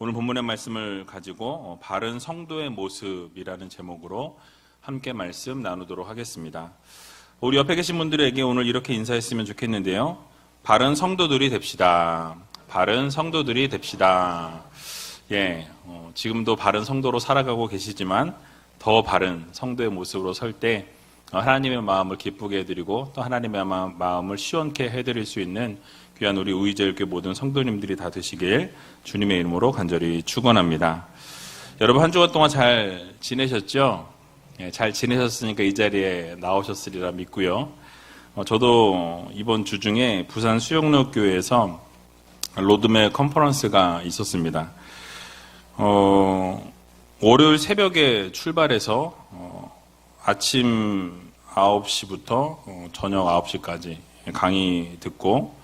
오늘 본문의 말씀을 가지고 바른 성도의 모습이라는 제목으로 함께 말씀 나누도록 하겠습니다. 우리 옆에 계신 분들에게 오늘 이렇게 인사했으면 좋겠는데요. 바른 성도들이 됩시다. 바른 성도들이 됩시다. 지금도 바른 성도로 살아가고 계시지만 더 바른 성도의 모습으로 설 때 하나님의 마음을 기쁘게 해드리고 또 하나님의 마음을 시원케 해드릴 수 있는 귀한 우리 우이제일교회 모든 성도님들이 다 되시길 주님의 이름으로 간절히 축원합니다. 여러분 한 주간 동안 잘 지내셨죠? 잘 지내셨으니까 이 자리에 나오셨으리라 믿고요. 저도 이번 주 중에 부산 수영로 교회에서 로드맵 컨퍼런스가 있었습니다. 월요일 새벽에 출발해서 아침 9시부터 저녁 9시까지 강의 듣고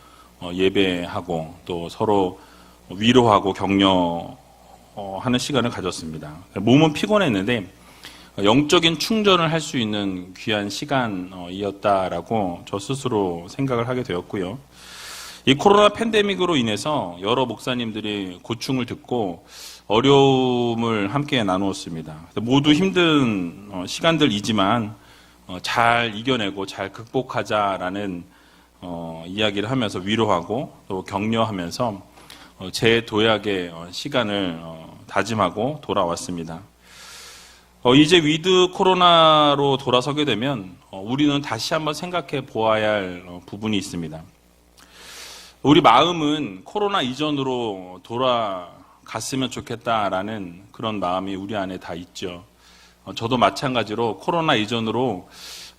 예배하고 또 서로 위로하고 격려하는 시간을 가졌습니다. 몸은 피곤했는데 영적인 충전을 할 수 있는 귀한 시간이었다라고 저 스스로 생각을 하게 되었고요. 이 코로나 팬데믹으로 인해서 여러 목사님들이 고충을 듣고 어려움을 함께 나누었습니다. 모두 힘든 시간들이지만 잘 이겨내고 잘 극복하자라는 이야기를 하면서 위로하고 또 격려하면서 제 도약의 시간을 다짐하고 돌아왔습니다. 이제 위드 코로나로 돌아서게 되면 우리는 다시 한번 생각해 보아야 할 부분이 있습니다. 우리 마음은 코로나 이전으로 돌아갔으면 좋겠다라는 그런 마음이 우리 안에 다 있죠. 저도 마찬가지로 코로나 이전으로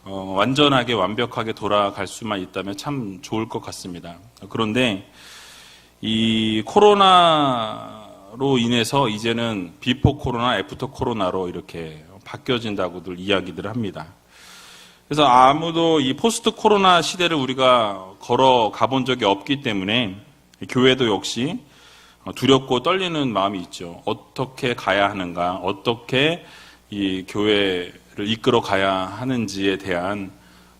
완전하게 완벽하게 돌아갈 수만 있다면 참 좋을 것 같습니다. 그런데 이 코로나로 인해서 이제는 비포 코로나, 애프터 코로나로 이렇게 바뀌어진다고들 이야기들을 합니다. 그래서 아무도 이 포스트 코로나 시대를 우리가 걸어가 본 적이 없기 때문에 교회도 역시 두렵고 떨리는 마음이 있죠. 어떻게 가야 하는가, 어떻게 이 교회를 이끌어 가야 하는지에 대한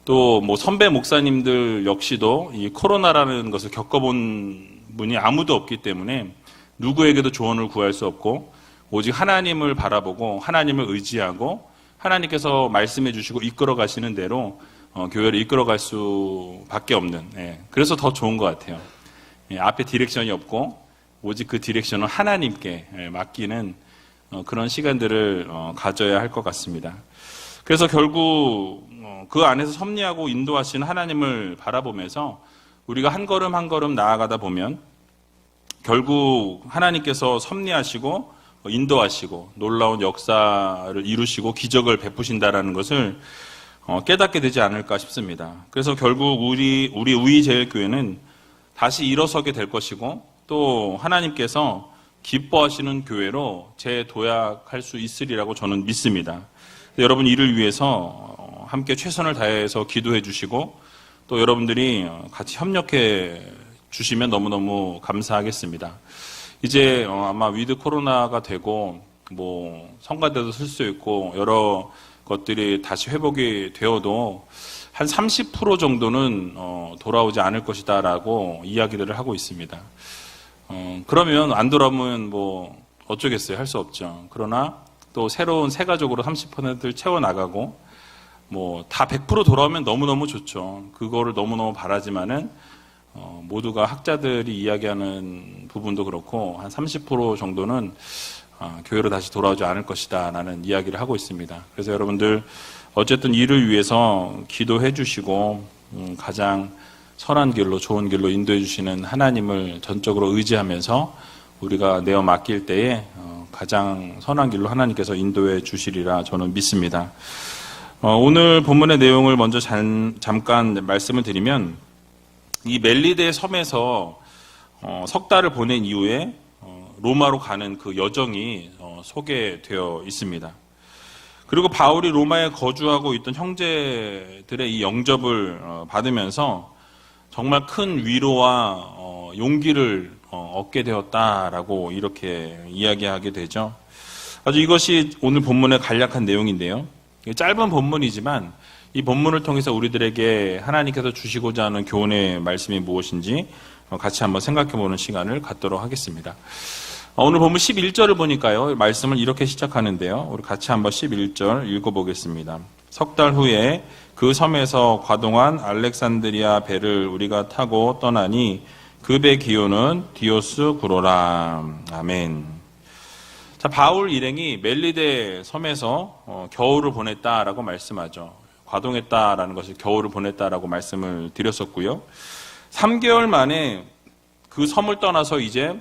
또 선배 목사님들 역시도 이 코로나라는 것을 겪어본 분이 아무도 없기 때문에 누구에게도 조언을 구할 수 없고 오직 하나님을 바라보고 하나님을 의지하고 하나님께서 말씀해 주시고 이끌어 가시는 대로 교회를 이끌어 갈 수밖에 없는, 그래서 더 좋은 것 같아요. 앞에 디렉션이 없고 오직 그 디렉션을 하나님께 맡기는 그런 시간들을 가져야 할 것 같습니다. 그래서 결국 그 안에서 섭리하고 인도하시는 하나님을 바라보면서 우리가 한 걸음 한 걸음 나아가다 보면 결국 하나님께서 섭리하시고 인도하시고 놀라운 역사를 이루시고 기적을 베푸신다라는 것을 깨닫게 되지 않을까 싶습니다. 그래서 결국 우리 우이제일교회는 다시 일어서게 될 것이고 또 하나님께서 기뻐하시는 교회로 재도약할 수 있으리라고 저는 믿습니다. 여러분 이를 위해서 함께 최선을 다해서 기도해 주시고 또 여러분들이 같이 협력해 주시면 너무너무 감사하겠습니다. 이제 아마 위드 코로나가 되고 성가대도 쓸 수 있고 여러 것들이 다시 회복이 되어도 한 30% 정도는 돌아오지 않을 것이다라고 이야기들을 하고 있습니다. 그러면 안 돌아오면 어쩌겠어요. 할 수 없죠. 그러나 또 새로운 새 가족으로 30%를 채워나가고 다 100% 돌아오면 너무너무 좋죠. 그거를 너무너무 바라지만은 모두가 학자들이 이야기하는 부분도 그렇고 한 30% 정도는 교회로 다시 돌아오지 않을 것이다 라는 이야기를 하고 있습니다. 그래서 여러분들 어쨌든 이를 위해서 기도해 주시고 가장 선한 길로 좋은 길로 인도해 주시는 하나님을 전적으로 의지하면서 우리가 내어 맡길 때에 가장 선한 길로 하나님께서 인도해 주시리라 저는 믿습니다. 오늘 본문의 내용을 먼저 잠깐 말씀을 드리면 이 멜리데 섬에서 석 달을 보낸 이후에 로마로 가는 그 여정이 소개되어 있습니다. 그리고 바울이 로마에 거주하고 있던 형제들의 이 영접을 받으면서 정말 큰 위로와 용기를 얻게 되었다라고 이렇게 이야기하게 되죠. 아주 이것이 오늘 본문의 간략한 내용인데요. 짧은 본문이지만 이 본문을 통해서 우리들에게 하나님께서 주시고자 하는 교훈의 말씀이 무엇인지 같이 한번 생각해보는 시간을 갖도록 하겠습니다. 오늘 본문 11절을 보니까요, 말씀을 이렇게 시작하는데요. 우리 같이 한번 11절 읽어보겠습니다. 석 달 후에 그 섬에서 과동한 알렉산드리아 배를 우리가 타고 떠나니 그 배 기호는 디오스 구로라. 아멘. 자, 바울 일행이 멜리데 섬에서 겨울을 보냈다라고 말씀하죠. 과동했다라는 것을 겨울을 보냈다라고 말씀을 드렸었고요. 3개월 만에 그 섬을 떠나서 이제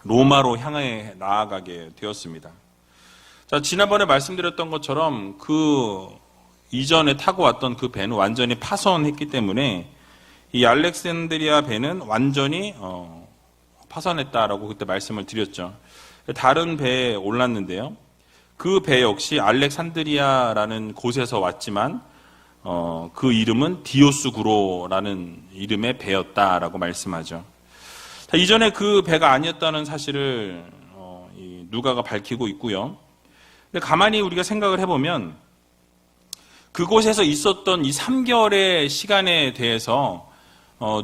로마로 향해 나아가게 되었습니다. 자, 지난번에 말씀드렸던 것처럼 그 이전에 타고 왔던 그 배는 완전히 파손했기 때문에 이 알렉산드리아 배는 완전히 파손했다라고 그때 말씀을 드렸죠. 다른 배에 올랐는데요. 그 배 역시 알렉산드리아라는 곳에서 왔지만 그 이름은 디오스구로라는 이름의 배였다라고 말씀하죠. 자, 이전에 그 배가 아니었다는 사실을 누가가 밝히고 있고요. 근데 가만히 우리가 생각을 해보면 그곳에서 있었던 이 3개월의 시간에 대해서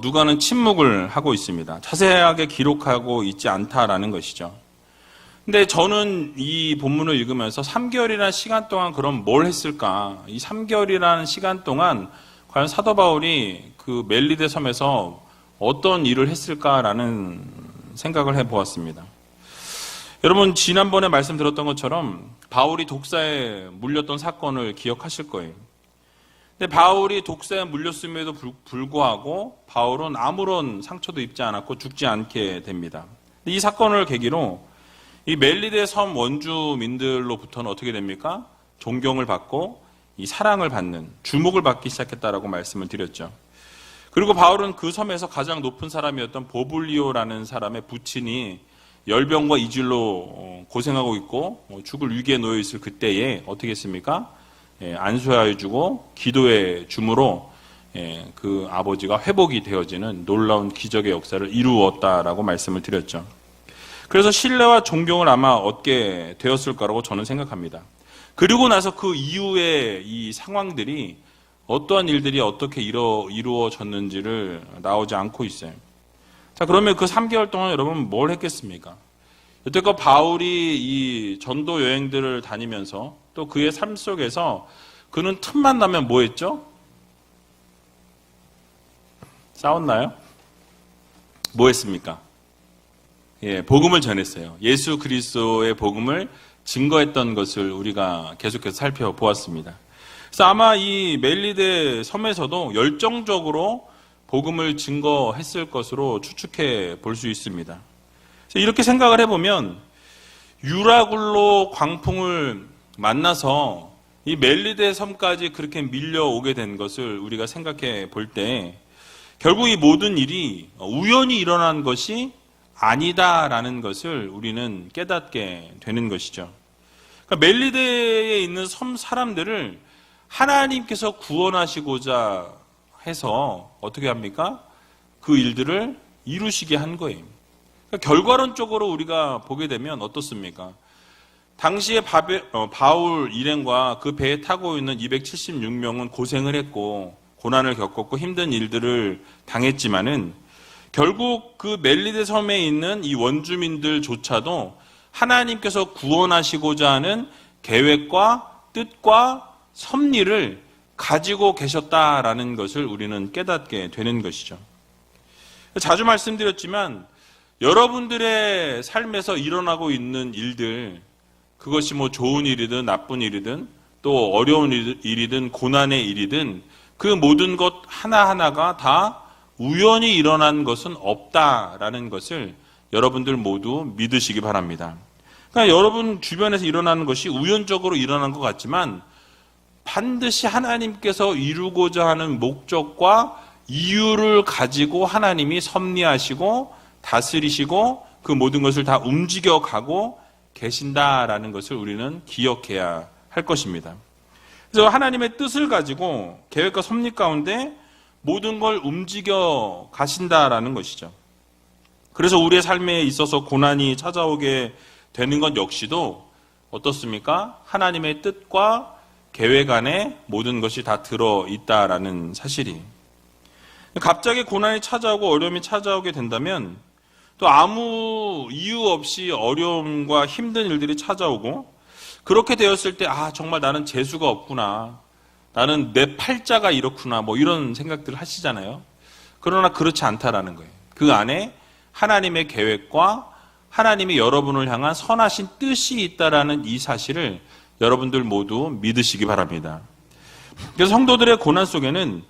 누가는 침묵을 하고 있습니다. 자세하게 기록하고 있지 않다라는 것이죠. 근데 저는 이 본문을 읽으면서 3개월이라는 시간 동안 그럼 뭘 했을까? 이 3개월이라는 시간 동안 과연 사도 바울이 그 멜리데 섬에서 어떤 일을 했을까라는 생각을 해보았습니다. 여러분, 지난번에 말씀드렸던 것처럼 바울이 독사에 물렸던 사건을 기억하실 거예요. 근데 바울이 독사에 물렸음에도 불구하고 바울은 아무런 상처도 입지 않았고 죽지 않게 됩니다. 이 사건을 계기로 이 멜리데 섬 원주민들로부터는 어떻게 됩니까? 존경을 받고 이 사랑을 받는, 주목을 받기 시작했다라고 말씀을 드렸죠. 그리고 바울은 그 섬에서 가장 높은 사람이었던 보블리오라는 사람의 부친이 열병과 이질로 고생하고 있고 죽을 위기에 놓여 있을 그때에 어떻게 했습니까? 안수하여 주고 기도해 줌으로 그 아버지가 회복이 되어지는 놀라운 기적의 역사를 이루었다라고 말씀을 드렸죠. 그래서 신뢰와 존경을 아마 얻게 되었을 거라고 저는 생각합니다. 그리고 나서 그 이후의 이 상황들이 어떠한 일들이 어떻게 이루어졌는지를 나오지 않고 있어요. 자, 그러면 그 3개월 동안 여러분 뭘 했겠습니까? 여태껏 바울이 이 전도 여행들을 다니면서 또 그의 삶 속에서 그는 틈만 나면 뭐 했죠? 싸웠나요? 뭐 했습니까? 복음을 전했어요. 예수 그리스도의 복음을 증거했던 것을 우리가 계속해서 살펴보았습니다. 그래서 아마 이 멜리데 섬에서도 열정적으로 복음을 증거했을 것으로 추측해 볼 수 있습니다. 이렇게 생각을 해보면 유라굴로 광풍을 만나서 이 멜리데 섬까지 그렇게 밀려오게 된 것을 우리가 생각해 볼 때 결국 이 모든 일이 우연히 일어난 것이 아니다라는 것을 우리는 깨닫게 되는 것이죠. 그러니까 멜리데에 있는 섬 사람들을 하나님께서 구원하시고자 해서 어떻게 합니까? 그 일들을 이루시게 한 거예요. 그러니까 결과론적으로 우리가 보게 되면 어떻습니까? 당시에 바울 일행과 그 배에 타고 있는 276명은 고생을 했고 고난을 겪었고 힘든 일들을 당했지만은 결국 그 멜리데 섬에 있는 이 원주민들조차도 하나님께서 구원하시고자 하는 계획과 뜻과 섭리를 가지고 계셨다라는 것을 우리는 깨닫게 되는 것이죠. 자주 말씀드렸지만 여러분들의 삶에서 일어나고 있는 일들, 그것이 뭐 좋은 일이든 나쁜 일이든 또 어려운 일이든 고난의 일이든 그 모든 것 하나하나가 다 우연히 일어난 것은 없다라는 것을 여러분들 모두 믿으시기 바랍니다. 그러니까 여러분 주변에서 일어나는 것이 우연적으로 일어난 것 같지만 반드시 하나님께서 이루고자 하는 목적과 이유를 가지고 하나님이 섭리하시고 다스리시고 그 모든 것을 다 움직여가고 계신다라는 것을 우리는 기억해야 할 것입니다. 그래서 하나님의 뜻을 가지고 계획과 섭리 가운데 모든 걸 움직여 가신다라는 것이죠. 그래서 우리의 삶에 있어서 고난이 찾아오게 되는 것 역시도 어떻습니까? 하나님의 뜻과 계획 안에 모든 것이 다 들어있다라는 사실이. 갑자기 고난이 찾아오고 어려움이 찾아오게 된다면 또 아무 이유 없이 어려움과 힘든 일들이 찾아오고, 그렇게 되었을 때 정말 나는 재수가 없구나, 나는 내 팔자가 이렇구나, 이런 생각들을 하시잖아요. 그러나 그렇지 않다라는 거예요. 그 안에 하나님의 계획과 하나님이 여러분을 향한 선하신 뜻이 있다라는 이 사실을 여러분들 모두 믿으시기 바랍니다. 그래서 성도들의 고난 속에는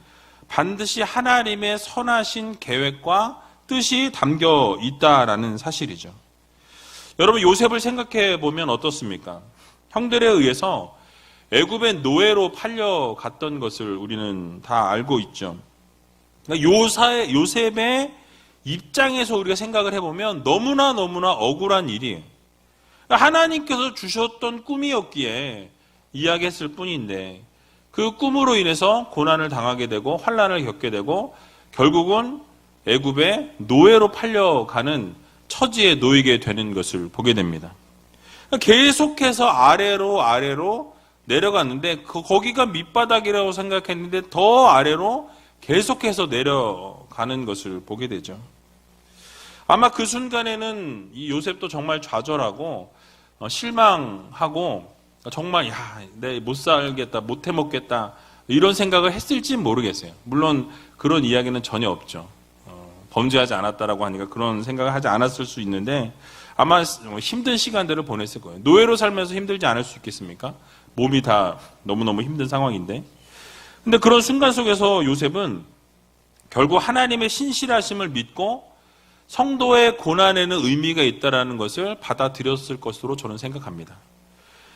반드시 하나님의 선하신 계획과 뜻이 담겨 있다라는 사실이죠. 여러분, 요셉을 생각해 보면 어떻습니까? 형들에 의해서 애굽의 노예로 팔려갔던 것을 우리는 다 알고 있죠. 그러니까 요셉의 입장에서 우리가 생각을 해보면 너무나 억울한 일이에요. 하나님께서 주셨던 꿈이었기에 이야기했을 뿐인데, 그 꿈으로 인해서 고난을 당하게 되고 환난을 겪게 되고 결국은 애굽의 노예로 팔려가는 처지에 놓이게 되는 것을 보게 됩니다. 계속해서 아래로 내려갔는데 거기가 밑바닥이라고 생각했는데 더 아래로 계속해서 내려가는 것을 보게 되죠. 아마 그 순간에는 이 요셉도 정말 좌절하고 실망하고 정말 내 못 살겠다, 못 해먹겠다 이런 생각을 했을지 모르겠어요. 물론 그런 이야기는 전혀 없죠. 범죄하지 않았다라고 하니까 그런 생각을 하지 않았을 수 있는데 아마 힘든 시간들을 보냈을 거예요. 노예로 살면서 힘들지 않을 수 있겠습니까? 몸이 다 너무너무 힘든 상황인데. 근데 그런 순간 속에서 요셉은 결국 하나님의 신실하심을 믿고 성도의 고난에는 의미가 있다는 것을 받아들였을 것으로 저는 생각합니다.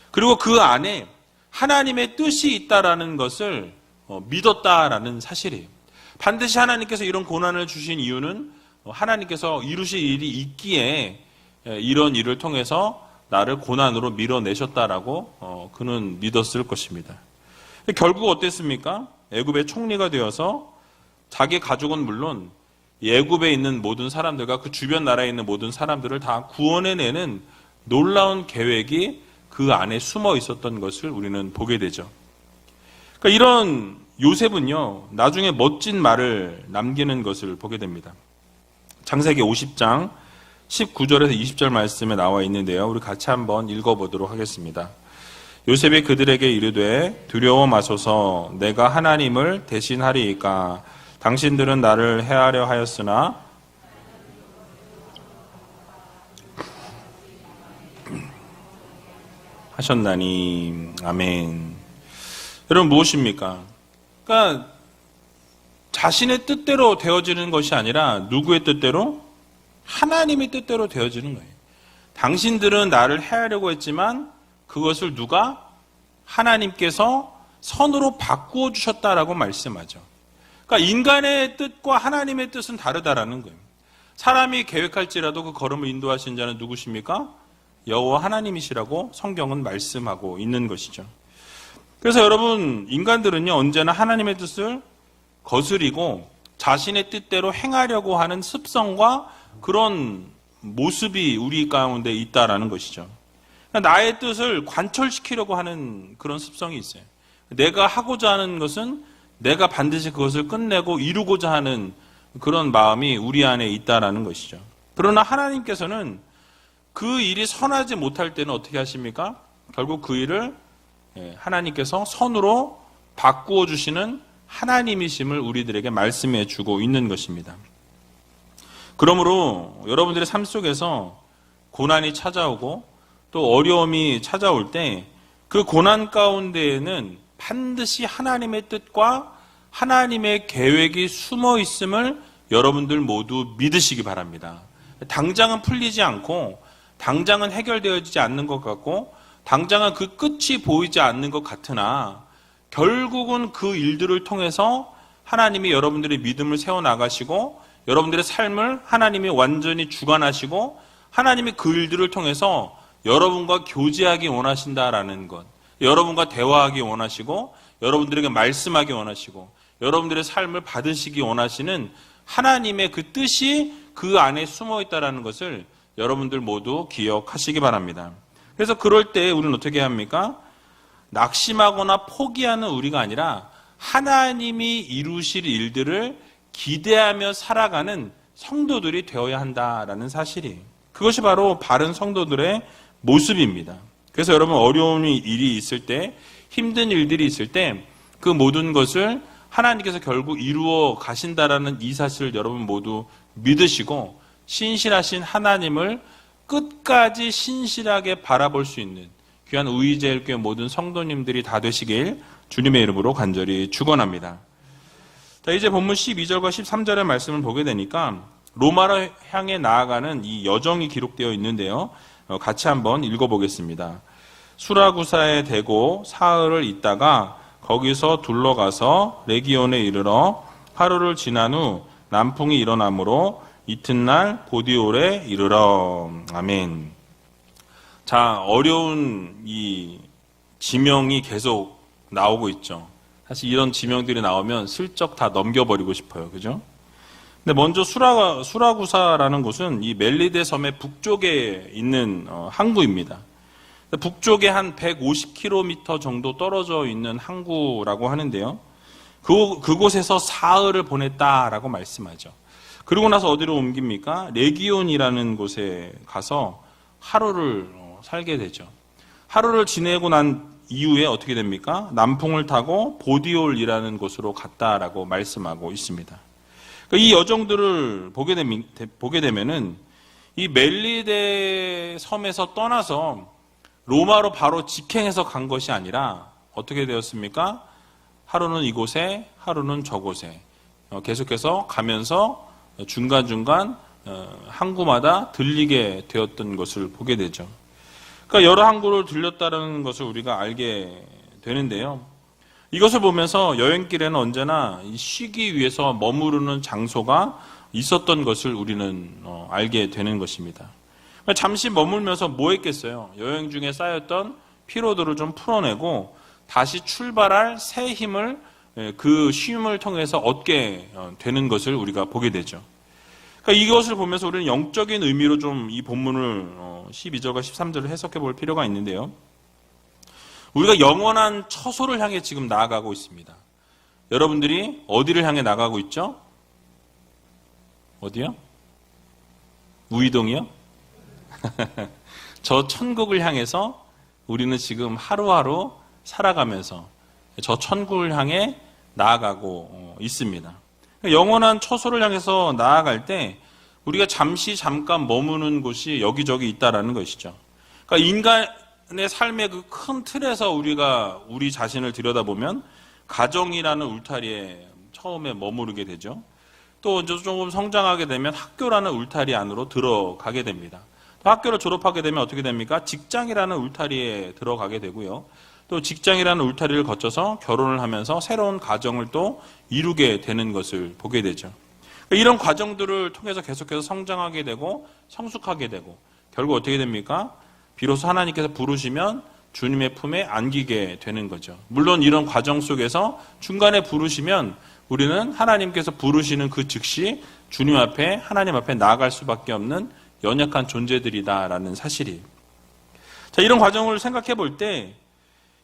그리고 그 안에 하나님의 뜻이 있다는 것을 믿었다라는 사실이에요. 반드시 하나님께서 이런 고난을 주신 이유는 하나님께서 이루실 일이 있기에 이런 일을 통해서 나를 고난으로 밀어내셨다라고 그는 믿었을 것입니다. 결국 어땠습니까? 애굽의 총리가 되어서 자기 가족은 물론 애굽에 있는 모든 사람들과 그 주변 나라에 있는 모든 사람들을 다 구원해내는 놀라운 계획이 그 안에 숨어 있었던 것을 우리는 보게 되죠. 그러니까 이런 요셉은요, 나중에 멋진 말을 남기는 것을 보게 됩니다. 창세기 50장 19절에서 20절 말씀에 나와 있는데요. 우리 같이 한번 읽어보도록 하겠습니다. 요셉이 그들에게 이르되 두려워 마소서, 내가 하나님을 대신하리이까. 당신들은 나를 해하려 하였으나 하셨나니. 아멘. 여러분, 무엇입니까? 그러니까 자신의 뜻대로 되어지는 것이 아니라 누구의 뜻대로? 하나님의 뜻대로 되어지는 거예요. 당신들은 나를 해하려고 했지만 그것을 누가? 하나님께서 선으로 바꾸어 주셨다라고 말씀하죠. 그러니까 인간의 뜻과 하나님의 뜻은 다르다라는 거예요. 사람이 계획할지라도 그 걸음을 인도하신 자는 누구십니까? 여호와 하나님이시라고 성경은 말씀하고 있는 것이죠. 그래서 여러분, 인간들은요, 언제나 하나님의 뜻을 거스리고 자신의 뜻대로 행하려고 하는 습성과 그런 모습이 우리 가운데 있다라는 것이죠. 나의 뜻을 관철시키려고 하는 그런 습성이 있어요. 내가 하고자 하는 것은 내가 반드시 그것을 끝내고 이루고자 하는 그런 마음이 우리 안에 있다라는 것이죠. 그러나 하나님께서는 그 일이 선하지 못할 때는 어떻게 하십니까? 결국 그 일을 하나님께서 선으로 바꾸어 주시는 하나님이심을 우리들에게 말씀해 주고 있는 것입니다. 그러므로 여러분들의 삶 속에서 고난이 찾아오고 또 어려움이 찾아올 때 그 고난 가운데에는 반드시 하나님의 뜻과 하나님의 계획이 숨어 있음을 여러분들 모두 믿으시기 바랍니다. 당장은 풀리지 않고 당장은 해결되어지지 않는 것 같고 당장은 그 끝이 보이지 않는 것 같으나 결국은 그 일들을 통해서 하나님이 여러분들의 믿음을 세워나가시고 여러분들의 삶을 하나님이 완전히 주관하시고 하나님이 그 일들을 통해서 여러분과 교제하기 원하신다라는 것, 여러분과 대화하기 원하시고 여러분들에게 말씀하기 원하시고 여러분들의 삶을 받으시기 원하시는 하나님의 그 뜻이 그 안에 숨어 있다는 것을 여러분들 모두 기억하시기 바랍니다. 그래서 그럴 때 우리는 어떻게 합니까? 낙심하거나 포기하는 우리가 아니라 하나님이 이루실 일들을 기대하며 살아가는 성도들이 되어야 한다라는 사실이에요. 그것이 바로 바른 성도들의 모습입니다. 그래서 여러분 어려운 일이 있을 때, 힘든 일들이 있을 때 그 모든 것을 하나님께서 결국 이루어 가신다라는 이 사실을 여러분 모두 믿으시고 신실하신 하나님을 끝까지 신실하게 바라볼 수 있는 귀한 우이제일교회 모든 성도님들이 다 되시길 주님의 이름으로 간절히 축원합니다. 자, 이제 본문 12절과 13절의 말씀을 보게 되니까 로마로 향해 나아가는 이 여정이 기록되어 있는데요. 같이 한번 읽어보겠습니다. 수라구사에 대고 사흘을 있다가 거기서 둘러가서 레기온에 이르러 하루를 지난 후 남풍이 일어나므로 이튿날 보디올에 이르러. 아멘. 자, 어려운 이 지명이 계속 나오고 있죠. 사실 이런 지명들이 나오면 슬쩍 다 넘겨버리고 싶어요. 그죠? 근데 먼저 수라구사라는 곳은 이 멜리데 섬의 북쪽에 있는 항구입니다. 북쪽에 한 150km 정도 떨어져 있는 항구라고 하는데요. 그곳에서 사흘을 보냈다라고 말씀하죠. 그러고 나서 어디로 옮깁니까? 레기온이라는 곳에 가서 하루를 살게 되죠. 하루를 지내고 난 이후에 어떻게 됩니까? 남풍을 타고 보디올이라는 곳으로 갔다라고 말씀하고 있습니다. 이 여정들을 보게 되면은 이 멜리데 섬에서 떠나서 로마로 바로 직행해서 간 것이 아니라 어떻게 되었습니까? 하루는 이곳에, 하루는 저곳에 계속해서 가면서 중간중간 항구마다 들리게 되었던 것을 보게 되죠. 그러니까 여러 항구를 들렸다는 것을 우리가 알게 되는데요. 이것을 보면서 여행길에는 언제나 쉬기 위해서 머무르는 장소가 있었던 것을 우리는 알게 되는 것입니다. 잠시 머물면서 뭐 했겠어요? 여행 중에 쌓였던 피로들을 좀 풀어내고 다시 출발할 새 힘을 그 쉼을 통해서 얻게 되는 것을 우리가 보게 되죠. 그러니까 이것을 보면서 우리는 영적인 의미로 좀 이 본문을 12절과 13절을 해석해 볼 필요가 있는데요. 우리가 영원한 처소를 향해 지금 나아가고 있습니다. 여러분들이 어디를 향해 나가고 있죠? 어디요? 우이동이요? 저 천국을 향해서 우리는 지금 하루하루 살아가면서 저 천국을 향해 나아가고 있습니다. 영원한 처소를 향해서 나아갈 때 우리가 잠깐 머무는 곳이 여기저기 있다라는 것이죠. 그러니까 인간의 삶의 그 큰 틀에서 우리가 우리 자신을 들여다보면 가정이라는 울타리에 처음에 머무르게 되죠. 또 조금 성장하게 되면 학교라는 울타리 안으로 들어가게 됩니다. 학교를 졸업하게 되면 어떻게 됩니까? 직장이라는 울타리에 들어가게 되고요. 또 직장이라는 울타리를 거쳐서 결혼을 하면서 새로운 가정을 또 이루게 되는 것을 보게 되죠. 이런 과정들을 통해서 계속해서 성장하게 되고 성숙하게 되고 결국 어떻게 됩니까? 비로소 하나님께서 부르시면 주님의 품에 안기게 되는 거죠. 물론 이런 과정 속에서 중간에 부르시면 우리는 하나님께서 부르시는 그 즉시 주님 앞에 하나님 앞에 나아갈 수밖에 없는 연약한 존재들이다라는 사실이에요. 자, 이런 과정을 생각해 볼 때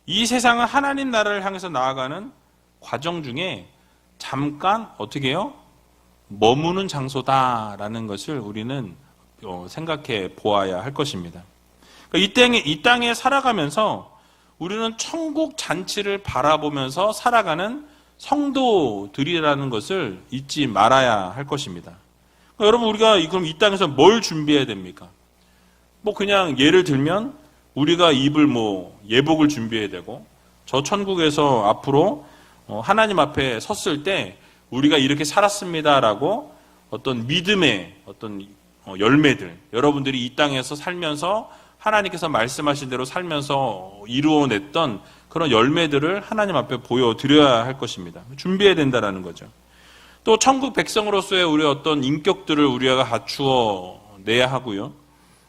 이 세상은 하나님 나라를 향해서 나아가는 과정 중에 잠깐 어떻게 해요? 머무는 장소다라는 것을 우리는 생각해 보아야 할 것입니다. 그러니까 이 땅에 살아가면서 우리는 천국 잔치를 바라보면서 살아가는 성도들이라는 것을 잊지 말아야 할 것입니다. 그러니까 여러분 우리가 그럼 이 땅에서 뭘 준비해야 됩니까? 그냥 예를 들면 우리가 입을 예복을 준비해야 되고 저 천국에서 앞으로 하나님 앞에 섰을 때 우리가 이렇게 살았습니다라고 어떤 믿음의 어떤 열매들 여러분들이 이 땅에서 살면서 하나님께서 말씀하신 대로 살면서 이루어냈던 그런 열매들을 하나님 앞에 보여드려야 할 것입니다. 준비해야 된다는 거죠. 또 천국 백성으로서의 우리의 어떤 인격들을 우리가 갖추어 내야 하고요.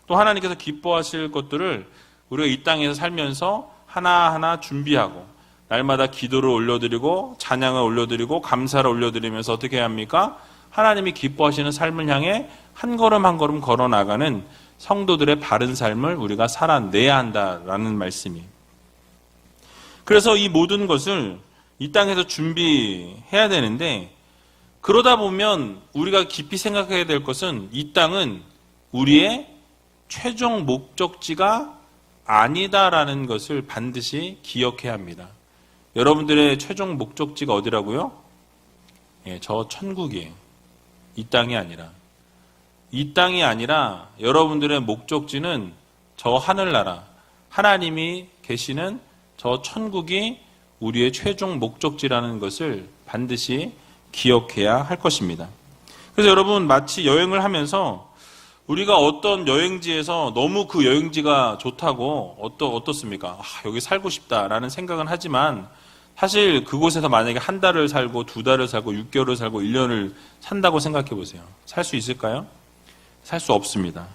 또 하나님께서 기뻐하실 것들을 우리가 이 땅에서 살면서 하나하나 준비하고 날마다 기도를 올려드리고 찬양을 올려드리고 감사를 올려드리면서 어떻게 해야 합니까? 하나님이 기뻐하시는 삶을 향해 한 걸음 한 걸음 걸어나가는 성도들의 바른 삶을 우리가 살아내야 한다라는 말씀이에요. 그래서 이 모든 것을 이 땅에서 준비해야 되는데 그러다 보면 우리가 깊이 생각해야 될 것은 이 땅은 우리의 최종 목적지가 아니다라는 것을 반드시 기억해야 합니다. 여러분들의 최종 목적지가 어디라고요? 저 천국이에요. 이 땅이 아니라. 이 땅이 아니라 여러분들의 목적지는 저 하늘나라, 하나님이 계시는 저 천국이 우리의 최종 목적지라는 것을 반드시 기억해야 할 것입니다. 그래서 여러분, 마치 여행을 하면서 우리가 어떤 여행지에서 너무 그 여행지가 좋다고 어떻습니까? 여기 살고 싶다라는 생각은 하지만 사실 그곳에서 만약에 한 달을 살고 2달을 살고 6개월을 살고 1년을 산다고 생각해 보세요. 살 수 있을까요? 살 수 없습니다.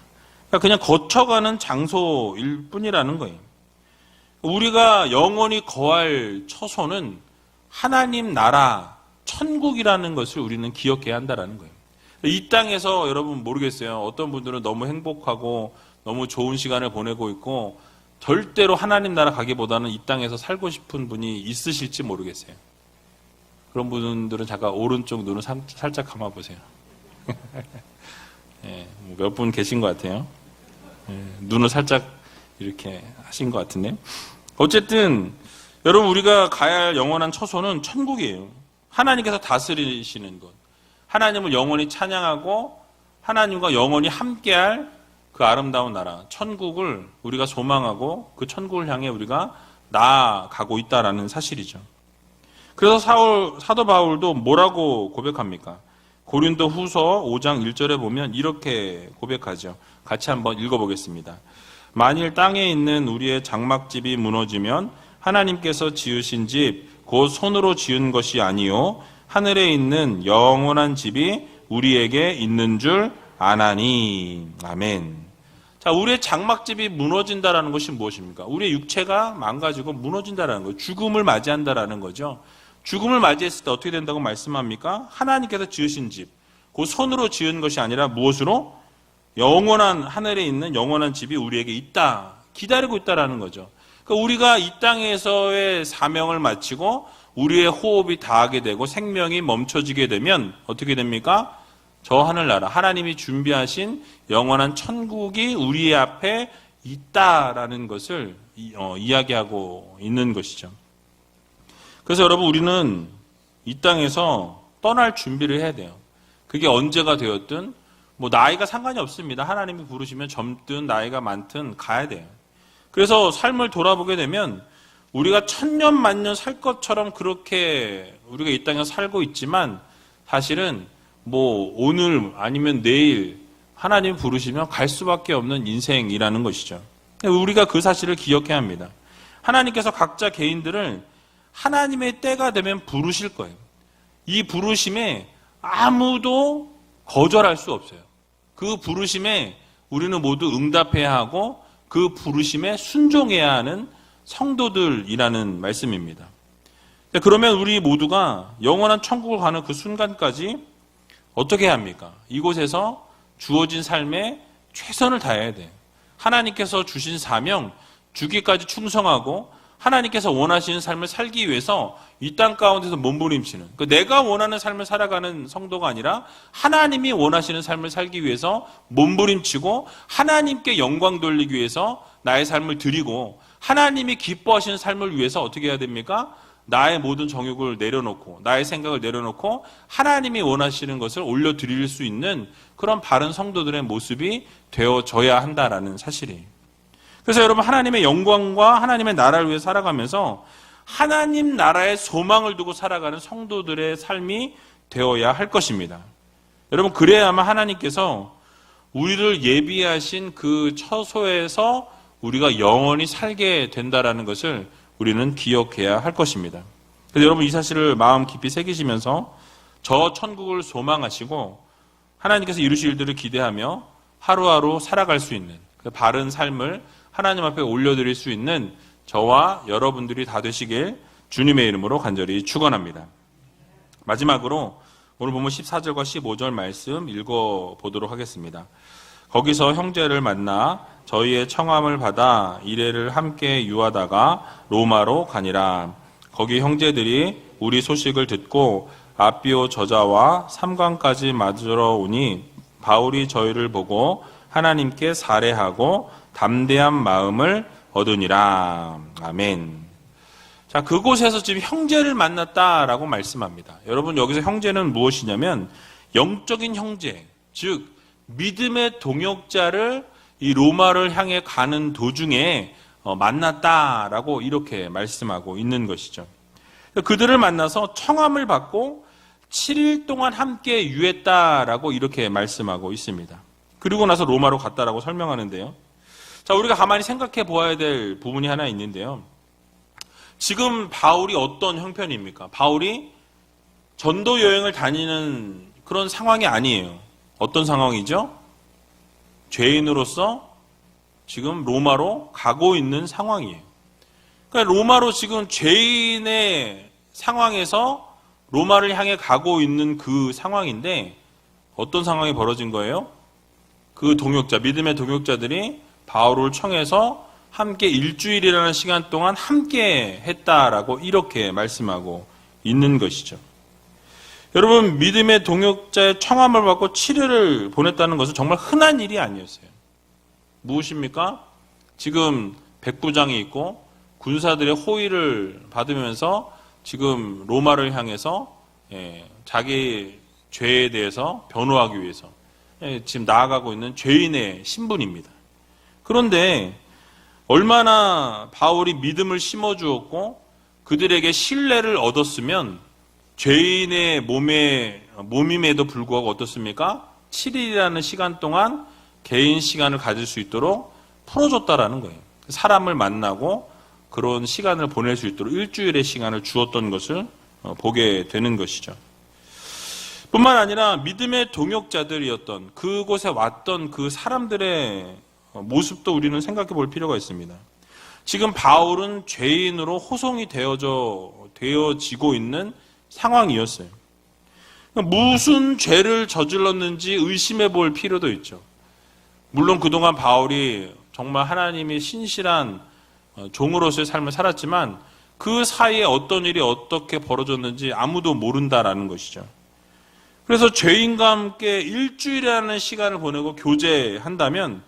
그냥 거쳐가는 장소일 뿐이라는 거예요. 우리가 영원히 거할 처소는 하나님 나라, 천국이라는 것을 우리는 기억해야 한다는 거예요. 이 땅에서 여러분 모르겠어요. 어떤 분들은 너무 행복하고 너무 좋은 시간을 보내고 있고 절대로 하나님 나라 가기보다는 이 땅에서 살고 싶은 분이 있으실지 모르겠어요. 그런 분들은 잠깐 오른쪽 눈을 살짝 감아보세요. 몇 분 계신 것 같아요. 눈을 살짝 이렇게 하신 것 같은데. 어쨌든 여러분, 우리가 가야 할 영원한 처소는 천국이에요. 하나님께서 다스리시는 것, 하나님을 영원히 찬양하고 하나님과 영원히 함께할 그 아름다운 나라, 천국을 우리가 소망하고 그 천국을 향해 우리가 나아가고 있다라는 사실이죠. 그래서 사도 바울도 뭐라고 고백합니까? 고린도 후서 5장 1절에 보면 이렇게 고백하죠. 같이 한번 읽어보겠습니다. 만일 땅에 있는 우리의 장막집이 무너지면 하나님께서 지으신 집, 곧 손으로 지은 것이 아니요 하늘에 있는 영원한 집이 우리에게 있는 줄 아나니. 아멘. 자, 우리의 장막집이 무너진다라는 것이 무엇입니까? 우리의 육체가 망가지고 무너진다라는 거예요. 죽음을 맞이한다라는 거죠. 죽음을 맞이했을 때 어떻게 된다고 말씀합니까? 하나님께서 지으신 집, 그 손으로 지은 것이 아니라 무엇으로? 영원한, 하늘에 있는 영원한 집이 우리에게 있다, 기다리고 있다라는 거죠. 그러니까 우리가 이 땅에서의 사명을 마치고 우리의 호흡이 다하게 되고 생명이 멈춰지게 되면 어떻게 됩니까? 저 하늘나라, 하나님이 준비하신 영원한 천국이 우리 앞에 있다라는 것을 이야기하고 있는 것이죠. 그래서 여러분, 우리는 이 땅에서 떠날 준비를 해야 돼요. 그게 언제가 되었든 나이가 상관이 없습니다. 하나님이 부르시면 젊든 나이가 많든 가야 돼요. 그래서 삶을 돌아보게 되면 우리가 천년 만년 살 것처럼 그렇게 우리가 이 땅에서 살고 있지만 사실은 오늘 아니면 내일 하나님이 부르시면 갈 수밖에 없는 인생이라는 것이죠. 우리가 그 사실을 기억해야 합니다. 하나님께서 각자 개인들을 하나님의 때가 되면 부르실 거예요. 이 부르심에 아무도 거절할 수 없어요. 그 부르심에 우리는 모두 응답해야 하고 그 부르심에 순종해야 하는 성도들이라는 말씀입니다. 그러면 우리 모두가 영원한 천국을 가는 그 순간까지 어떻게 해야 합니까? 이곳에서 주어진 삶에 최선을 다해야 돼요. 하나님께서 주신 사명, 주기까지 충성하고 하나님께서 원하시는 삶을 살기 위해서 이 땅 가운데서 몸부림치는, 내가 원하는 삶을 살아가는 성도가 아니라 하나님이 원하시는 삶을 살기 위해서 몸부림치고 하나님께 영광 돌리기 위해서 나의 삶을 드리고 하나님이 기뻐하시는 삶을 위해서 어떻게 해야 됩니까? 나의 모든 정욕을 내려놓고 나의 생각을 내려놓고 하나님이 원하시는 것을 올려드릴 수 있는 그런 바른 성도들의 모습이 되어져야 한다라는 사실이에요. 그래서 여러분, 하나님의 영광과 하나님의 나라를 위해 살아가면서 하나님 나라의 소망을 두고 살아가는 성도들의 삶이 되어야 할 것입니다. 여러분, 그래야만 하나님께서 우리를 예비하신 그 처소에서 우리가 영원히 살게 된다라는 것을 우리는 기억해야 할 것입니다. 그래서 여러분, 이 사실을 마음 깊이 새기시면서 저 천국을 소망하시고 하나님께서 이루실 일들을 기대하며 하루하루 살아갈 수 있는 그 바른 삶을 하나님 앞에 올려드릴 수 있는 저와 여러분들이 다 되시길 주님의 이름으로 간절히 축원합니다. 마지막으로 오늘 본문 14절과 15절 말씀 읽어보도록 하겠습니다. 거기서 형제를 만나 저희의 청함을 받아 이레를 함께 유하다가 로마로 가니라. 거기 형제들이 우리 소식을 듣고 아비오 저자와 삼관까지 맞으러 오니 바울이 저희를 보고 하나님께 살해하고 담대한 마음을 얻으니라. 아멘. 자, 그곳에서 지금 형제를 만났다라고 말씀합니다. 여러분, 여기서 형제는 무엇이냐면 영적인 형제, 즉 믿음의 동역자를 이 로마를 향해 가는 도중에 만났다라고 이렇게 말씀하고 있는 것이죠. 그들을 만나서 청함을 받고 7일 동안 함께 유했다라고 이렇게 말씀하고 있습니다. 그리고 나서 로마로 갔다라고 설명하는데요. 자, 우리가 가만히 생각해 보아야 될 부분이 하나 있는데요. 지금 바울이 어떤 형편입니까? 바울이 전도 여행을 다니는 그런 상황이 아니에요. 어떤 상황이죠? 죄인으로서 지금 로마로 가고 있는 상황이에요. 그러니까 로마로 지금 죄인의 상황에서 로마를 향해 가고 있는 그 상황인데 어떤 상황이 벌어진 거예요? 그 동역자, 믿음의 동역자들이 바울을 청해서 함께 일주일이라는 시간 동안 함께 했다라고 이렇게 말씀하고 있는 것이죠. 여러분, 믿음의 동역자의 청함을 받고 7일을 보냈다는 것은 정말 흔한 일이 아니었어요. 무엇입니까? 지금 백부장이 있고 군사들의 호의를 받으면서 지금 로마를 향해서 자기 죄에 대해서 변호하기 위해서 지금 나아가고 있는 죄인의 신분입니다. 그런데 얼마나 바울이 믿음을 심어주었고 그들에게 신뢰를 얻었으면 죄인의 몸임에도 불구하고 어떻습니까? 7일이라는 시간 동안 개인 시간을 가질 수 있도록 풀어줬다라는 거예요. 사람을 만나고 그런 시간을 보낼 수 있도록 일주일의 시간을 주었던 것을 보게 되는 것이죠. 뿐만 아니라 믿음의 동역자들이었던 그곳에 왔던 그 사람들의 모습도 우리는 생각해 볼 필요가 있습니다. 지금 바울은 죄인으로 호송이 되어지고 있는 상황이었어요. 무슨 죄를 저질렀는지 의심해 볼 필요도 있죠. 물론 그동안 바울이 정말 하나님이 신실한 종으로서의 삶을 살았지만 그 사이에 어떤 일이 어떻게 벌어졌는지 아무도 모른다라는 것이죠. 그래서 죄인과 함께 일주일이라는 시간을 보내고 교제한다면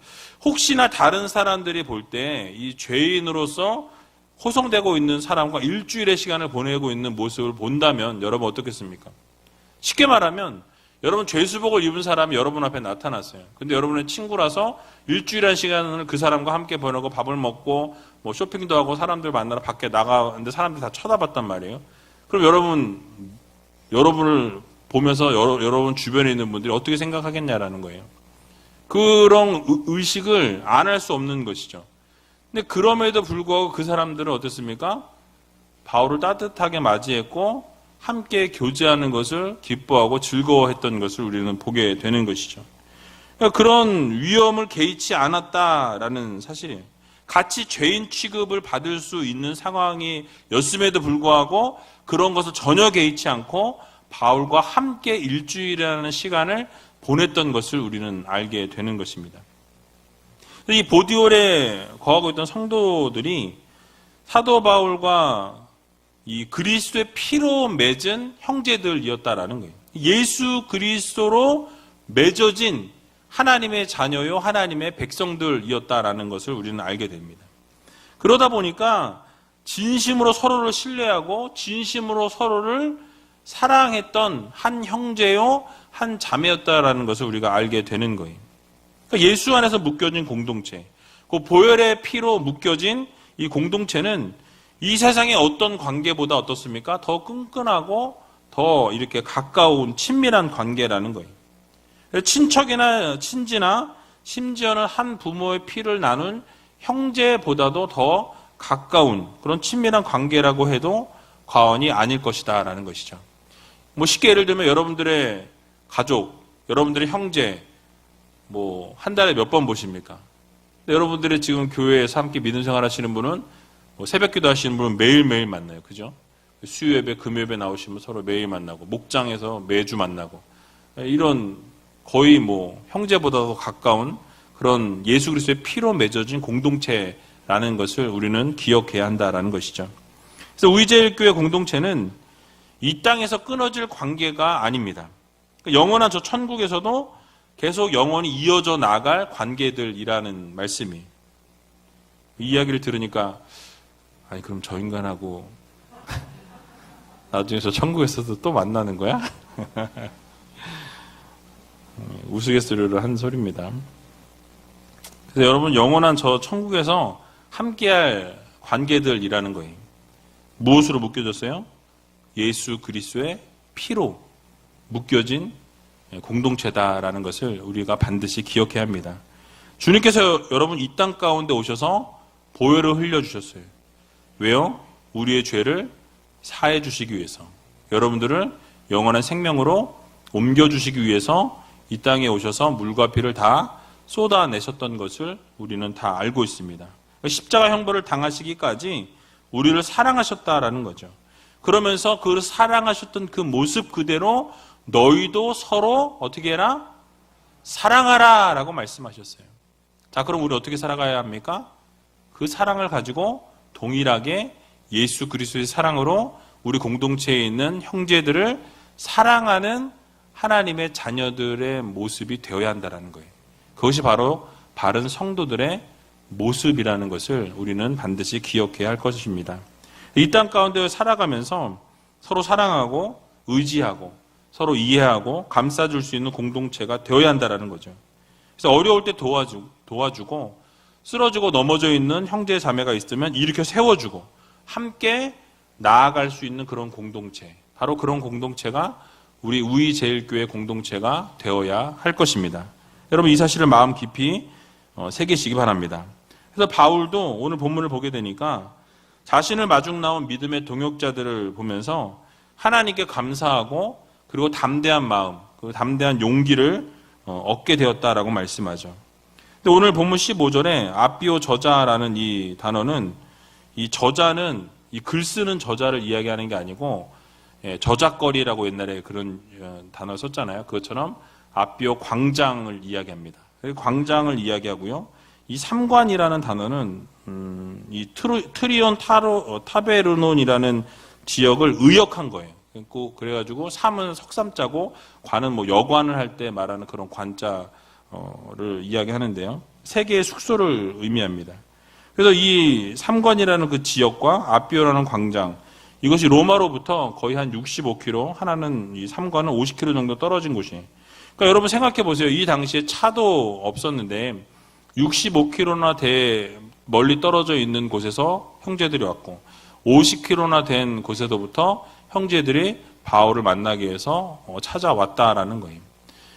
혹시나 다른 사람들이 볼 때 이 죄인으로서 호송되고 있는 사람과 일주일의 시간을 보내고 있는 모습을 본다면 여러분 어떻겠습니까? 쉽게 말하면 여러분 죄수복을 입은 사람이 여러분 앞에 나타났어요. 근데 여러분의 친구라서 일주일한 시간을 그 사람과 함께 보내고 밥을 먹고 뭐 쇼핑도 하고 사람들 만나러 밖에 나가는데 사람들이 다 쳐다봤단 말이에요. 그럼 여러분을 보면서 여러분 주변에 있는 분들이 어떻게 생각하겠냐라는 거예요. 그런 의식을 안 할 수 없는 것이죠. 근데 그럼에도 불구하고 그 사람들은 어땠습니까? 바울을 따뜻하게 맞이했고 함께 교제하는 것을 기뻐하고 즐거워했던 것을 우리는 보게 되는 것이죠. 그러니까 그런 위험을 개의치 않았다라는 사실이에요. 같이 죄인 취급을 받을 수 있는 상황이었음에도 불구하고 그런 것을 전혀 개의치 않고 바울과 함께 일주일이라는 시간을 보냈던 것을 우리는 알게 되는 것입니다. 이 보디올에 거하고 있던 성도들이 사도 바울과 이 그리스도의 피로 맺은 형제들이었다라는 거예요. 예수 그리스도로 맺어진 하나님의 자녀요, 하나님의 백성들이었다라는 것을 우리는 알게 됩니다. 그러다 보니까 진심으로 서로를 신뢰하고 진심으로 서로를 사랑했던 한 형제요, 한 자매였다라는 것을 우리가 알게 되는 거예요. 그러니까 예수 안에서 묶여진 공동체, 그 보혈의 피로 묶여진 이 공동체는 이 세상의 어떤 관계보다 어떻습니까? 더 끈끈하고 더 이렇게 가까운 친밀한 관계라는 거예요. 친척이나 친지나 심지어는 한 부모의 피를 나눈 형제보다도 더 가까운 그런 친밀한 관계라고 해도 과언이 아닐 것이다라는 것이죠. 뭐 쉽게 예를 들면 여러분들의 가족, 여러분들의 형제, 뭐 한 달에 몇 번 보십니까? 여러분들이 지금 교회에서 함께 믿음 생활 하시는 분은 뭐 새벽기도 하시는 분은 매일매일 만나요. 그죠? 수요예배, 금요예배 나오시면 서로 매일 만나고 목장에서 매주 만나고 이런 거의 뭐 형제보다도 가까운 그런 예수 그리스도의 피로 맺어진 공동체라는 것을 우리는 기억해야 한다라는 것이죠. 그래서 우이제일교회 공동체는 이 땅에서 끊어질 관계가 아닙니다. 영원한 저 천국에서도 계속 영원히 이어져 나갈 관계들이라는 말씀이. 이 이야기를 들으니까 아니 그럼 저 인간하고 나중에 저 천국에서도 또 만나는 거야? 우스갯소리를 한 소리입니다. 그래서 여러분 영원한 저 천국에서 함께할 관계들이라는 거예요. 무엇으로 묶여졌어요? 예수 그리스도의 피로 묶여진 공동체다라는 것을 우리가 반드시 기억해야 합니다. 주님께서 여러분 이 땅 가운데 오셔서 보혈을 흘려주셨어요. 왜요? 우리의 죄를 사해 주시기 위해서, 여러분들을 영원한 생명으로 옮겨주시기 위해서 이 땅에 오셔서 물과 피를 다 쏟아내셨던 것을 우리는 다 알고 있습니다. 십자가 형벌을 당하시기까지 우리를 사랑하셨다라는 거죠. 그러면서 그 사랑하셨던 그 모습 그대로 너희도 서로 어떻게 해라? 사랑하라 라고 말씀하셨어요. 자, 그럼 우리 어떻게 살아가야 합니까? 그 사랑을 가지고 동일하게 예수 그리스도의 사랑으로 우리 공동체에 있는 형제들을 사랑하는 하나님의 자녀들의 모습이 되어야 한다는 거예요. 그것이 바로 바른 성도들의 모습이라는 것을 우리는 반드시 기억해야 할 것입니다. 이 땅 가운데 살아가면서 서로 사랑하고 의지하고 서로 이해하고 감싸줄 수 있는 공동체가 되어야 한다는 거죠. 그래서 어려울 때 도와주고 쓰러지고 넘어져 있는 형제 자매가 있으면 일으켜 세워주고 함께 나아갈 수 있는 그런 공동체, 바로 그런 공동체가 우리 우이제일교회 공동체가 되어야 할 것입니다. 여러분 이 사실을 마음 깊이 새기시기 바랍니다. 그래서 바울도 오늘 본문을 보게 되니까 자신을 마중 나온 믿음의 동역자들을 보면서 하나님께 감사하고 그리고 담대한 마음, 그 담대한 용기를 얻게 되었다라고 말씀하죠. 근데 오늘 본문 15절에 아비오 저자라는 이 단어는, 이 저자는 이 글 쓰는 저자를 이야기하는 게 아니고 저작거리라고 옛날에 그런 단어 썼잖아요. 그것처럼 아비오 광장을 이야기합니다. 광장을 이야기하고요. 이 삼관이라는 단어는 이 트리온 타베르논이라는 지역을 의역한 거예요. 그래가지고 삼은 석삼자고 관은 뭐 여관을 할 때 말하는 그런 관자를 이야기하는데요. 세 개의 숙소를 의미합니다. 그래서 이 삼관이라는 그 지역과 아비오라는 광장, 이것이 로마로부터 거의 한 65km, 하나는 이 삼관은 50km 정도 떨어진 곳이에요. 그러니까 여러분 생각해 보세요. 이 당시에 차도 없었는데 65km나 멀리 떨어져 있는 곳에서 형제들이 왔고 50km나 된 곳에서부터 형제들이 바울을 만나기 위해서 찾아왔다라는 거예요.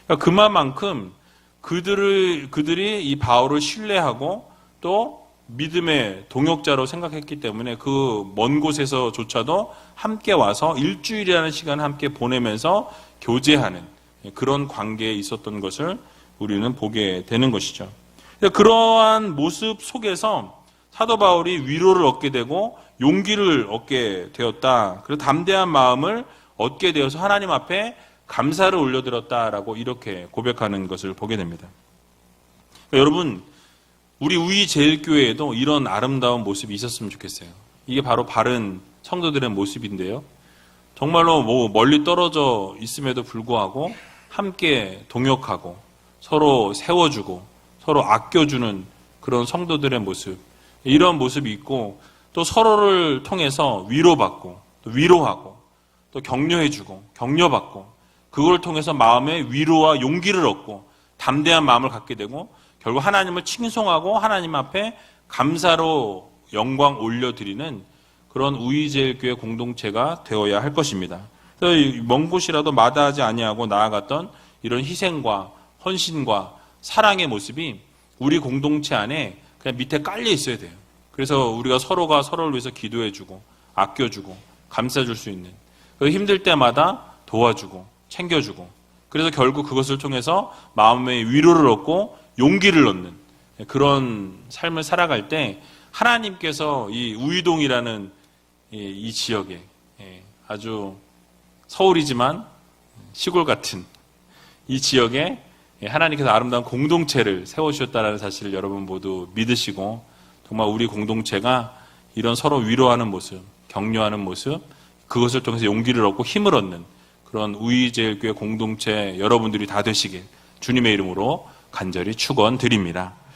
그러니까 그만큼 그들이 이 바울을 신뢰하고 또 믿음의 동역자로 생각했기 때문에 그 먼 곳에서조차도 함께 와서 일주일이라는 시간을 함께 보내면서 교제하는 그런 관계에 있었던 것을 우리는 보게 되는 것이죠. 그러한 모습 속에서 사도 바울이 위로를 얻게 되고 용기를 얻게 되었다. 그리고 담대한 마음을 얻게 되어서 하나님 앞에 감사를 올려드렸다라고 이렇게 고백하는 것을 보게 됩니다. 여러분, 우리 우이제일교회에도 이런 아름다운 모습이 있었으면 좋겠어요. 이게 바로 바른 성도들의 모습인데요. 정말로 멀리 떨어져 있음에도 불구하고 함께 동역하고 서로 세워주고 서로 아껴주는 그런 성도들의 모습, 이런 모습이 있고 또 서로를 통해서 위로받고 또 위로하고 또 격려해주고 격려받고 그걸 통해서 마음의 위로와 용기를 얻고 담대한 마음을 갖게 되고 결국 하나님을 칭송하고 하나님 앞에 감사로 영광 올려드리는 그런 우이제일교회 공동체가 되어야 할 것입니다. 그래서 먼 곳이라도 마다하지 아니하고 나아갔던 이런 희생과 헌신과 사랑의 모습이 우리 공동체 안에 그냥 밑에 깔려 있어야 돼요. 그래서 우리가 서로가 서로를 위해서 기도해주고 아껴주고 감싸줄 수 있는, 힘들 때마다 도와주고 챙겨주고, 그래서 결국 그것을 통해서 마음의 위로를 얻고 용기를 얻는 그런 삶을 살아갈 때 하나님께서 이 우이동이라는 이 지역에 아주 서울이지만 시골 같은 이 지역에 하나님께서 아름다운 공동체를 세워주셨다는 사실을 여러분 모두 믿으시고 정말 우리 공동체가 이런 서로 위로하는 모습, 격려하는 모습, 그것을 통해서 용기를 얻고 힘을 얻는 그런 우이제일교회 공동체 여러분들이 다 되시길 주님의 이름으로 간절히 축원드립니다.